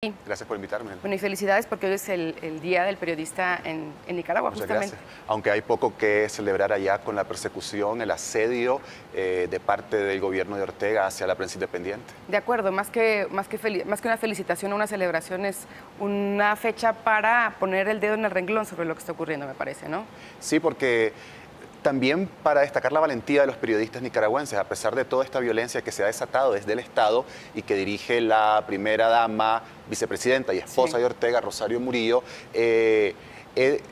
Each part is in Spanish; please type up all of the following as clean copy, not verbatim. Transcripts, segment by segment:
Sí. Gracias por invitarme. Bueno, y felicidades porque hoy es el Día del Periodista en Nicaragua, Muchas justamente. gracias. Aunque hay poco que celebrar allá con la persecución, el asedio de parte del gobierno de Ortega hacia la prensa independiente. De acuerdo, más que una felicitación o una celebración, es una fecha para poner el dedo en el renglón sobre lo que está ocurriendo, me parece, ¿no? Sí, porque también para destacar la valentía de los periodistas nicaragüenses, a pesar de toda esta violencia que se ha desatado desde el Estado y que dirige la primera dama, vicepresidenta y esposa Sí. de Ortega, Rosario Murillo,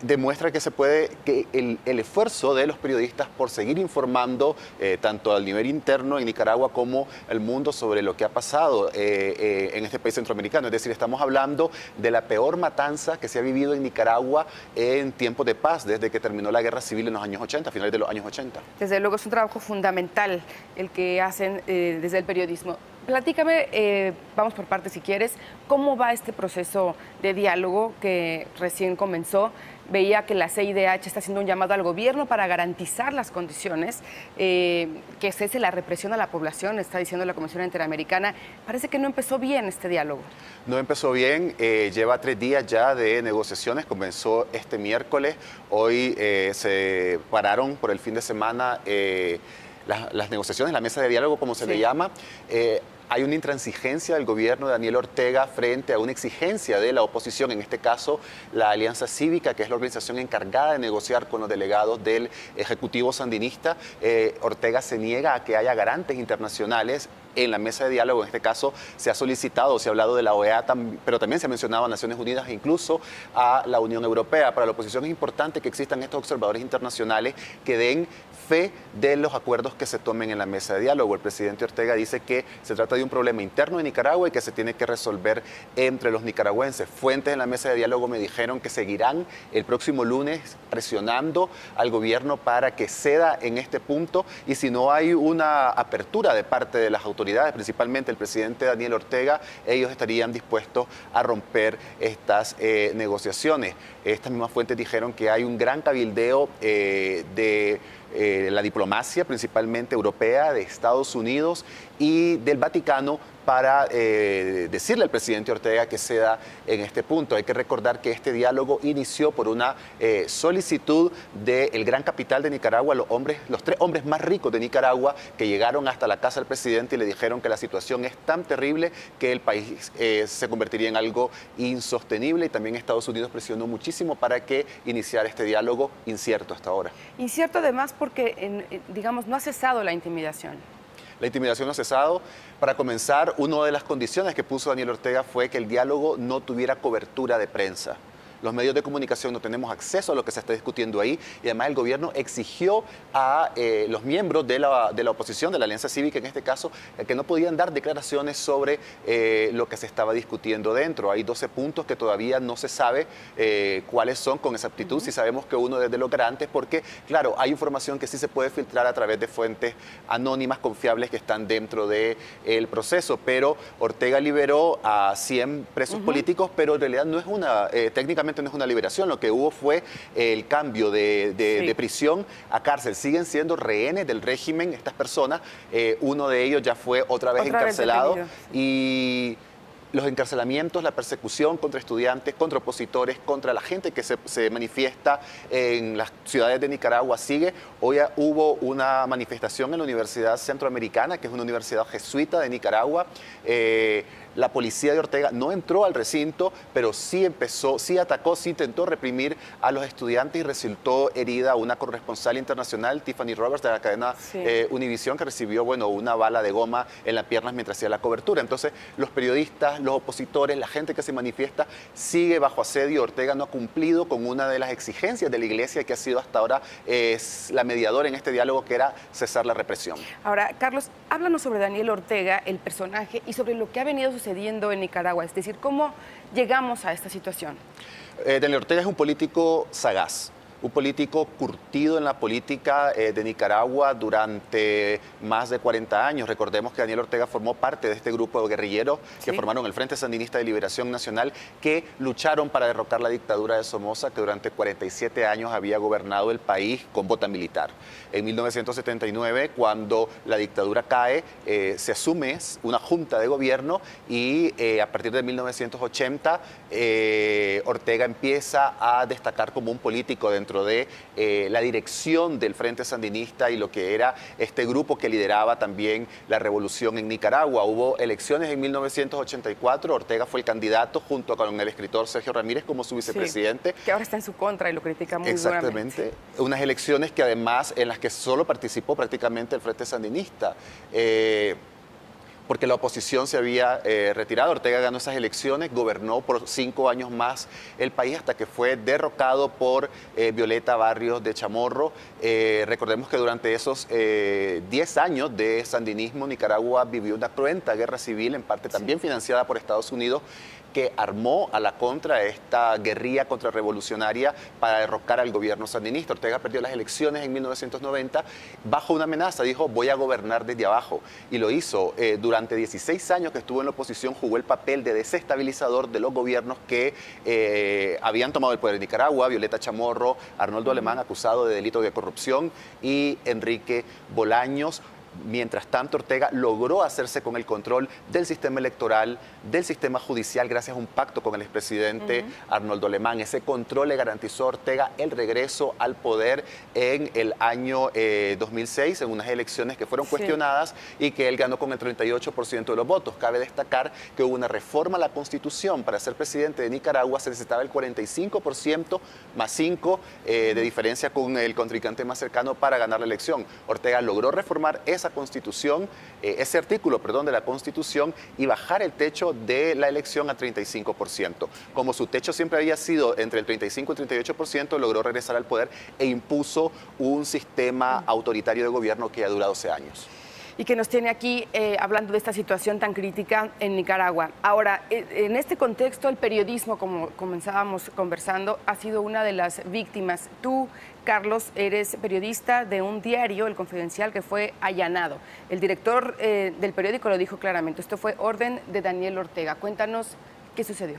demuestra que el esfuerzo de los periodistas por seguir informando tanto al nivel interno en Nicaragua como al mundo sobre lo que ha pasado en este país centroamericano. Es decir, estamos hablando de la peor matanza que se ha vivido en Nicaragua en tiempos de paz, desde que terminó la guerra civil en los años 80, a finales de los años 80. Desde luego es un trabajo fundamental el que hacen desde el periodismo. Platícame, vamos por partes si quieres, ¿cómo va este proceso de diálogo que recién comenzó? Veía que la CIDH está haciendo un llamado al gobierno para garantizar las condiciones, que cese la represión a la población, está diciendo la Comisión Interamericana. Parece que no empezó bien este diálogo. No empezó bien, lleva 3 días ya de negociaciones, comenzó este miércoles, hoy se pararon por el fin de semana las negociaciones, la mesa de diálogo como se le llama. Hay una intransigencia del gobierno de Daniel Ortega frente a una exigencia de la oposición, en este caso la Alianza Cívica, que es la organización encargada de negociar con los delegados del Ejecutivo Sandinista. Ortega se niega a que haya garantes internacionales en la mesa de diálogo. En este caso se ha solicitado, se ha hablado de la OEA, pero también se ha mencionado a Naciones Unidas e incluso a la Unión Europea. Para la oposición es importante que existan estos observadores internacionales que den fe de los acuerdos que se tomen en la mesa de diálogo. El presidente Ortega dice que se trata de un problema interno de Nicaragua y que se tiene que resolver entre los nicaragüenses. Fuentes en la mesa de diálogo me dijeron que seguirán el próximo lunes presionando al gobierno para que ceda en este punto, y si no hay una apertura de parte de las autoridades, principalmente el presidente Daniel Ortega, ellos estarían dispuestos a romper estas negociaciones. Estas mismas fuentes dijeron que hay un gran cabildeo de la diplomacia, principalmente europea, de Estados Unidos y del Vaticano, para decirle al presidente Ortega que ceda en este punto. Hay que recordar que este diálogo inició por una solicitud del gran capital de Nicaragua, los 3 hombres más ricos de Nicaragua, que llegaron hasta la casa del presidente y le dijeron que la situación es tan terrible que el país se convertiría en algo insostenible, y también Estados Unidos presionó muchísimo para que iniciara este diálogo incierto hasta ahora. Incierto además porque, digamos, no ha cesado la intimidación. La intimidación no ha cesado. Para comenzar, una de las condiciones que puso Daniel Ortega fue que el diálogo no tuviera cobertura de prensa. Los medios de comunicación no tenemos acceso a lo que se está discutiendo ahí, y además el gobierno exigió a los miembros de la oposición, de la Alianza Cívica en este caso, que no podían dar declaraciones sobre lo que se estaba discutiendo dentro. Hay 12 puntos que todavía no se sabe cuáles son con exactitud. Si sabemos que uno es de los garantes, porque claro, hay información que sí se puede filtrar a través de fuentes anónimas, confiables, que están dentro del proceso, pero Ortega liberó a 100 presos políticos, pero en realidad no es técnicamente no es una liberación. Lo que hubo fue el cambio de prisión a cárcel. Siguen siendo rehenes del régimen estas personas. Uno de ellos ya fue otra vez encarcelado. Y los encarcelamientos, la persecución contra estudiantes, contra opositores, contra la gente que se manifiesta en las ciudades de Nicaragua sigue. Hoy hubo una manifestación en la Universidad Centroamericana, que es una universidad jesuita de Nicaragua. La policía de Ortega no entró al recinto, pero sí atacó, sí intentó reprimir a los estudiantes, y resultó herida una corresponsal internacional, Tiffany Roberts, de la cadena Univisión, que recibió una bala de goma en las piernas mientras hacía la cobertura. Entonces, los periodistas, los opositores, la gente que se manifiesta sigue bajo asedio. Ortega no ha cumplido con una de las exigencias de la Iglesia, que ha sido hasta ahora la mediadora en este diálogo, que era cesar la represión. Ahora, Carlos, háblanos sobre Daniel Ortega, el personaje, y sobre lo que ha venido sucediendo en Nicaragua, es decir, ¿cómo llegamos a esta situación? Daniel Ortega es un político sagaz. un político curtido en la política de Nicaragua durante más de 40 años. Recordemos que Daniel Ortega formó parte de este grupo de guerrilleros que formaron el Frente Sandinista de Liberación Nacional, que lucharon para derrocar la dictadura de Somoza, que durante 47 años había gobernado el país con bota militar. En 1979, cuando la dictadura cae, se asume una junta de gobierno y a partir de 1980 Ortega empieza a destacar como un político dentro de la dirección del Frente Sandinista y lo que era este grupo que lideraba también la revolución en Nicaragua. Hubo elecciones en 1984, Ortega fue el candidato junto con el escritor Sergio Ramírez como su vicepresidente. Sí, que ahora está en su contra y lo critica muy Exactamente. duramente. Unas elecciones que además en las que solo participó prácticamente el Frente Sandinista. Porque la oposición se había retirado. Ortega ganó esas elecciones, gobernó por 5 años más el país hasta que fue derrocado por Violeta Barrios de Chamorro. Recordemos que durante esos 10 años de sandinismo, Nicaragua vivió una cruenta guerra civil, en parte también financiada por Estados Unidos, que armó a la contra esta guerrilla contrarrevolucionaria para derrocar al gobierno sandinista. Ortega perdió las elecciones en 1990 bajo una amenaza, dijo voy a gobernar desde abajo, y lo hizo. Durante 16 años que estuvo en la oposición jugó el papel de desestabilizador de los gobiernos que habían tomado el poder en Nicaragua: Violeta Chamorro, Arnoldo Alemán, acusado de delito de corrupción, y Enrique Bolaños. Mientras tanto, Ortega logró hacerse con el control del sistema electoral, del sistema judicial, gracias a un pacto con el expresidente Arnoldo Alemán. Ese control le garantizó a Ortega el regreso al poder en el año 2006, en unas elecciones que fueron cuestionadas y que él ganó con el 38% de los votos. Cabe destacar que hubo una reforma a la Constitución. Para ser presidente de Nicaragua se necesitaba el 45% más 5 de diferencia con el contrincante más cercano para ganar la elección. Ortega logró reformar ese artículo de la Constitución y bajar el techo de la elección a 35%. Como su techo siempre había sido entre el 35 y el 38%, logró regresar al poder e impuso un sistema autoritario de gobierno que ha durado 12 años. Y que nos tiene aquí hablando de esta situación tan crítica en Nicaragua. Ahora, en este contexto, el periodismo, como comenzábamos conversando, ha sido una de las víctimas. Tú, Carlos, eres periodista de un diario, El Confidencial, que fue allanado. El director del periódico lo dijo claramente, esto fue orden de Daniel Ortega. Cuéntanos qué sucedió.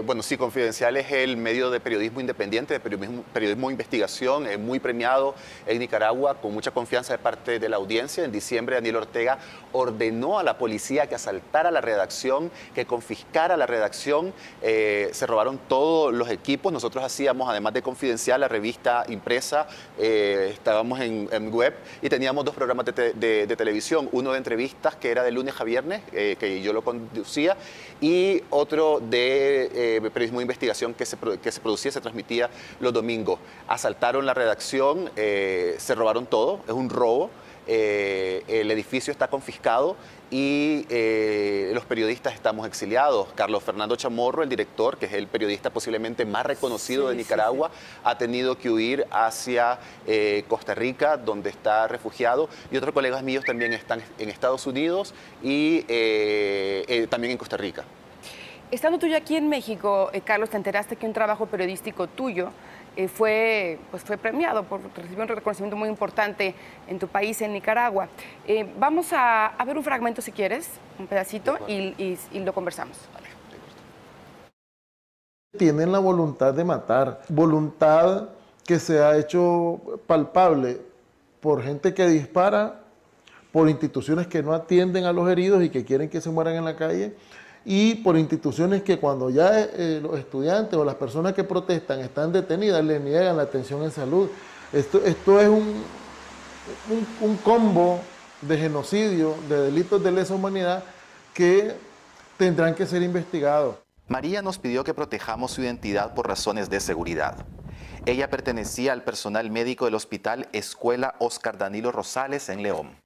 Bueno, sí, Confidencial es el medio de periodismo independiente, de periodismo de investigación, muy premiado en Nicaragua, con mucha confianza de parte de la audiencia. En diciembre, Daniel Ortega ordenó a la policía que asaltara la redacción, que confiscara la redacción. Se robaron todos los equipos. Nosotros hacíamos, además de Confidencial, la revista impresa, estábamos en web y teníamos 2 programas de televisión, uno de entrevistas que era de lunes a viernes, que yo lo conducía, y otro de periodismo de investigación que se producía, se transmitía los domingos. Asaltaron la redacción, se robaron todo, es un robo, el edificio está confiscado y los periodistas estamos exiliados. Carlos Fernando Chamorro, el director, que es el periodista posiblemente más reconocido de Nicaragua, ha tenido que huir hacia Costa Rica, donde está refugiado, y otros colegas míos también están en Estados Unidos y también en Costa Rica. Estando tú ya aquí en México, Carlos, te enteraste que un trabajo periodístico tuyo fue premiado, recibió un reconocimiento muy importante en tu país, en Nicaragua. Vamos a ver un fragmento, si quieres, un pedacito, y lo conversamos. Tienen la voluntad de matar, voluntad que se ha hecho palpable por gente que dispara, por instituciones que no atienden a los heridos y que quieren que se mueran en la calle, y por instituciones que cuando ya los estudiantes o las personas que protestan están detenidas, les niegan la atención en salud. Esto es un combo de genocidio, de delitos de lesa humanidad que tendrán que ser investigados. María nos pidió que protejamos su identidad por razones de seguridad. Ella pertenecía al personal médico del Hospital Escuela Óscar Danilo Rosales en León.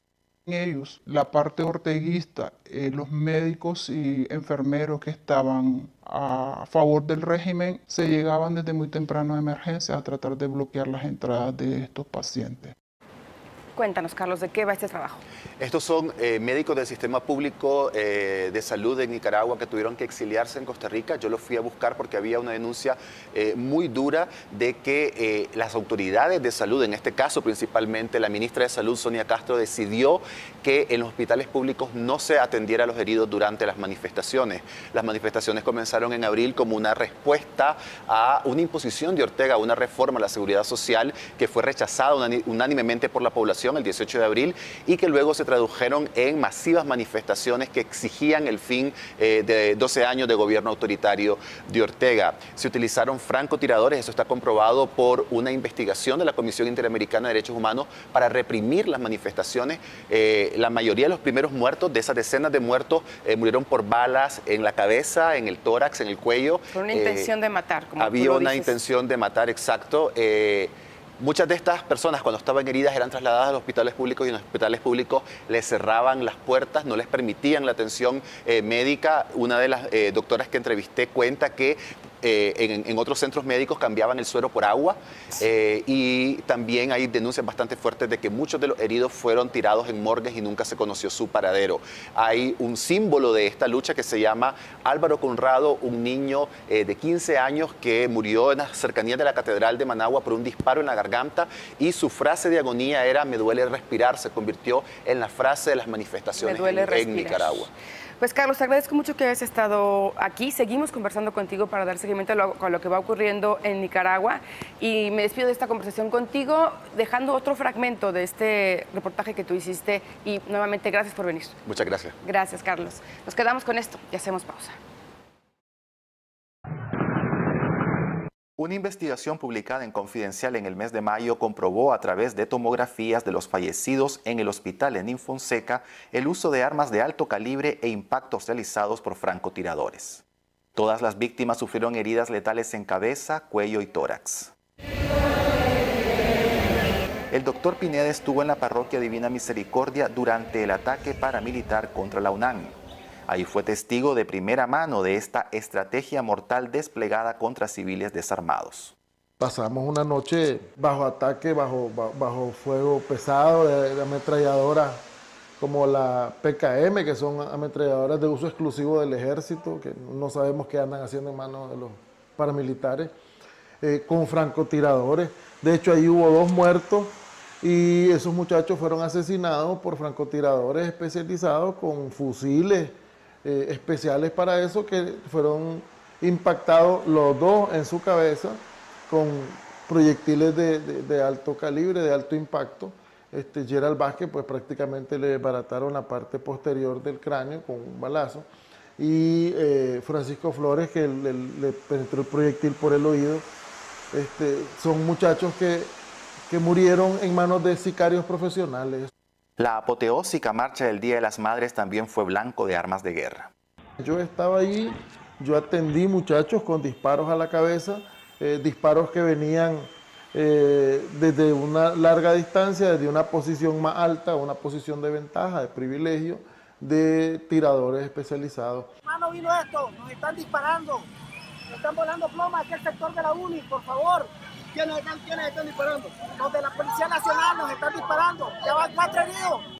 Ellos, la parte orteguista, los médicos y enfermeros que estaban a favor del régimen, se llegaban desde muy temprano a emergencias a tratar de bloquear las entradas de estos pacientes. Cuéntanos, Carlos, ¿de qué va este trabajo? Estos son médicos del sistema público de salud de Nicaragua que tuvieron que exiliarse en Costa Rica. Yo los fui a buscar porque había una denuncia muy dura de que las autoridades de salud, en este caso principalmente la ministra de Salud, Sonia Castro, decidió que en los hospitales públicos no se atendiera a los heridos durante las manifestaciones. Las manifestaciones comenzaron en abril como una respuesta a una imposición de Ortega, una reforma a la seguridad social que fue rechazada unánimemente por la población el 18 de abril y que luego se tradujeron en masivas manifestaciones que exigían el fin de 12 años de gobierno autoritario de Ortega. Se utilizaron francotiradores, eso está comprobado por una investigación de la Comisión Interamericana de Derechos Humanos para reprimir las manifestaciones. La mayoría de los primeros muertos, de esas decenas de muertos, murieron por balas en la cabeza, en el tórax, en el cuello. Por una intención de matar, como había tú lo una dices. intención de matar, exacto. Muchas de estas personas cuando estaban heridas eran trasladadas a los hospitales públicos y en los hospitales públicos les cerraban las puertas, no les permitían la atención médica. Una de las doctoras que entrevisté cuenta que en otros centros médicos cambiaban el suero por agua y también hay denuncias bastante fuertes de que muchos de los heridos fueron tirados en morgues y nunca se conoció su paradero. Hay un símbolo de esta lucha que se llama Álvaro Conrado, un niño de 15 años que murió en las cercanías de la Catedral de Managua por un disparo en la garganta y su frase de agonía era "me duele respirar", se convirtió en la frase de las manifestaciones en Nicaragua. Pues Carlos, te agradezco mucho que hayas estado aquí. Seguimos conversando contigo para dar seguimiento a lo que va ocurriendo en Nicaragua. Y me despido de esta conversación contigo, dejando otro fragmento de este reportaje que tú hiciste. Y nuevamente, gracias por venir. Muchas gracias. Gracias, Carlos. Nos quedamos con esto y hacemos pausa. Una investigación publicada en Confidencial en el mes de mayo comprobó a través de tomografías de los fallecidos en el hospital Lenín Fonseca el uso de armas de alto calibre e impactos realizados por francotiradores. Todas las víctimas sufrieron heridas letales en cabeza, cuello y tórax. El doctor Pineda estuvo en la parroquia Divina Misericordia durante el ataque paramilitar contra la UNAM. Ahí fue testigo de primera mano de esta estrategia mortal desplegada contra civiles desarmados. Pasamos una noche bajo ataque, bajo fuego pesado de ametralladoras como la PKM, que son ametralladoras de uso exclusivo del ejército, que no sabemos qué andan haciendo en manos de los paramilitares, con francotiradores. De hecho, ahí hubo 2 muertos y esos muchachos fueron asesinados por francotiradores especializados con fusiles especiales para eso, que fueron impactados los 2 en su cabeza con proyectiles de alto calibre, de alto impacto. Gerald Vázquez pues prácticamente le desbarataron la parte posterior del cráneo con un balazo y Francisco Flores, que le penetró el proyectil por el oído. Son muchachos que murieron en manos de sicarios profesionales. La apoteósica marcha del Día de las Madres también fue blanco de armas de guerra. Yo estaba allí, yo atendí muchachos con disparos a la cabeza, disparos que venían desde una larga distancia, desde una posición más alta, una posición de ventaja, de privilegio, de tiradores especializados. Hermano, vino esto, nos están disparando, nos están volando plomas aquí al sector de la UNI, por favor. ¿Quiénes están disparando? Los de la Policía Nacional nos están disparando, ya van 4 heridos.